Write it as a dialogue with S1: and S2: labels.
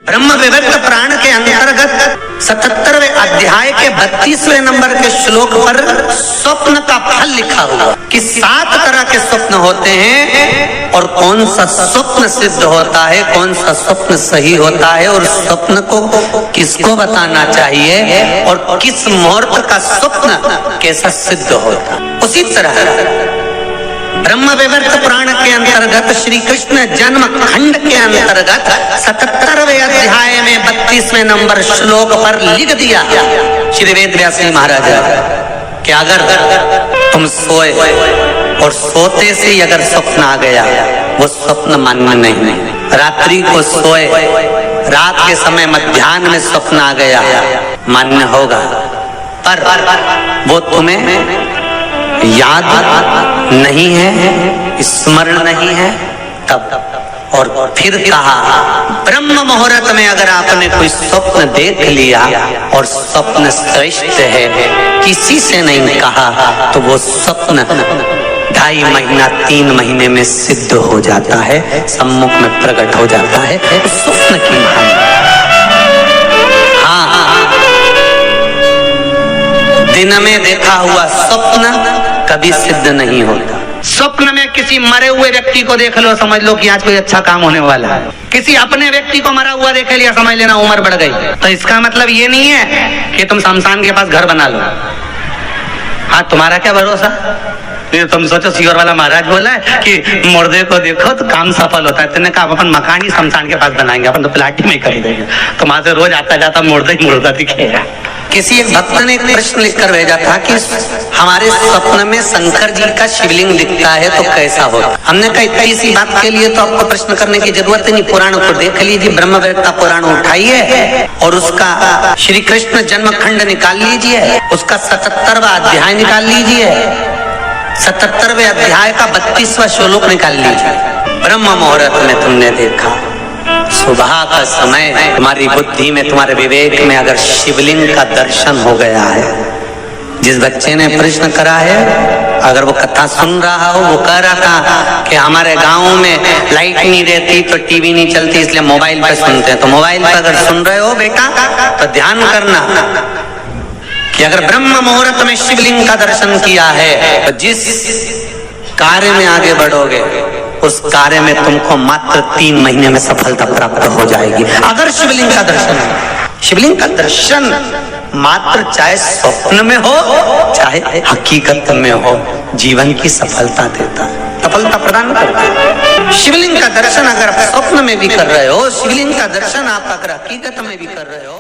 S1: ब्रह्म विवर्त पुराण के अंतर्गत 77वें अध्याय के 32वें नंबर के श्लोक पर स्वप्न का फल लिखा हुआ कि 7 तरह के स्वप्न होते हैं और कौन सा स्वप्न सिद्ध होता है, कौन सा स्वप्न सही होता है और स्वप्न को किसको बताना चाहिए और किस मुहूर्त का स्वप्न कैसा सिद्ध होता। उसी तरह ब्रह्म विवर्त पुराण के अंतर्गत श्री कृष्ण जन्म खंड के अंतर्गत 77वें अध्याय में 32वें नंबर श्लोक पर लिख दिया श्री वेद व्यास जी महाराज कि अगर तुम सोए और सोते से अगर स्वप्न आ गया वो स्वप्न मान्य नहीं। रात्रि को सोए, रात के समय मध्याह्न में स्वप्न आ गया मान्य होगा, पर वो तुम्हें याद नहीं है, स्मरण नहीं है तब। और फिर कहा ब्रह्म मुहूर्त में अगर आपने कोई स्वप्न देख लिया और स्वप्न श्रेष्ठ है, किसी से नहीं कहा, तो वो स्वप्न 2.5 महीना 3 महीने में सिद्ध हो जाता है, सम्मुख में प्रकट हो जाता है। स्वप्न की महानता। हाँ, दिन में देखा हुआ स्वप्न कभी सिद्ध नहीं होता। स्वप्न में किसी मरे हुए व्यक्ति को देख लो, समझ लो कि आज कोई अच्छा काम होने वाला है। किसी अपने व्यक्ति को मरा हुआ देख लिया, समझ लेना उम्र बढ़ गई। तो इसका मतलब ये नहीं है कि तुम शमशान के पास घर बना लो। हाँ, तुम्हारा क्या भरोसा, तुम सोचो सीवर वाला महाराज बोला है कि मुर्दे को देखो तो काम सफल होता है। तुमने कहा अपन मकान ही शमशान के पास बनाएंगे, अपन तो प्लाट ही में कर देंगे, तो वहां से रोज आता जाता मुर्दा ही मुर्दा दिखेगा। किसी एक भक्त ने एक प्रश्न लिखकर भेजा था कि हमारे स्वप्न में शंकर जी का शिवलिंग दिखता है तो कैसा होता। हमने कहा इतनी सी बात के लिए तो आपको प्रश्न करने की जरूरत नहीं, पुराण को देख लीजिए। ब्रह्म विवर्त का पुराण उठाइए और उसका श्री कृष्ण जन्म खंड निकाल लीजिए, उसका 77वां अध्याय निकाल लीजिए, 77वें अध्याय का 32वां श्लोक निकाल लीजिए। ब्रह्म मुहूर्त में तुमने देखा, सुबह का समय, तुम्हारी बुद्धि में, तुम्हारे विवेक में अगर शिवलिंग का दर्शन हो गया है। जिस बच्चे ने प्रश्न करा है, अगर वो कथा सुन रहा हो, वो कह रहा था कि हमारे गांव में लाइट नहीं रहती तो टीवी नहीं चलती, इसलिए मोबाइल पे सुनते हैं। तो मोबाइल पे अगर सुन रहे हो बेटा तो ध्यान करना कि अगर ब्रह्म मुहूर्त में शिवलिंग का दर्शन किया है तो जिस कार्य में आगे बढ़ोगे उस कार्य में तुमको मात्र 3 महीने में सफलता प्राप्त हो जाएगी। अगर शिवलिंग का दर्शन है, शिवलिंग का दर्शन मात्र चाहे स्वप्न में हो चाहे हकीकत में हो, जीवन की सफलता देता है, सफलता प्रदान करता है। शिवलिंग का दर्शन अगर आप स्वप्न में भी कर रहे हो, शिवलिंग का दर्शन आप अगर हकीकत में भी कर रहे हो,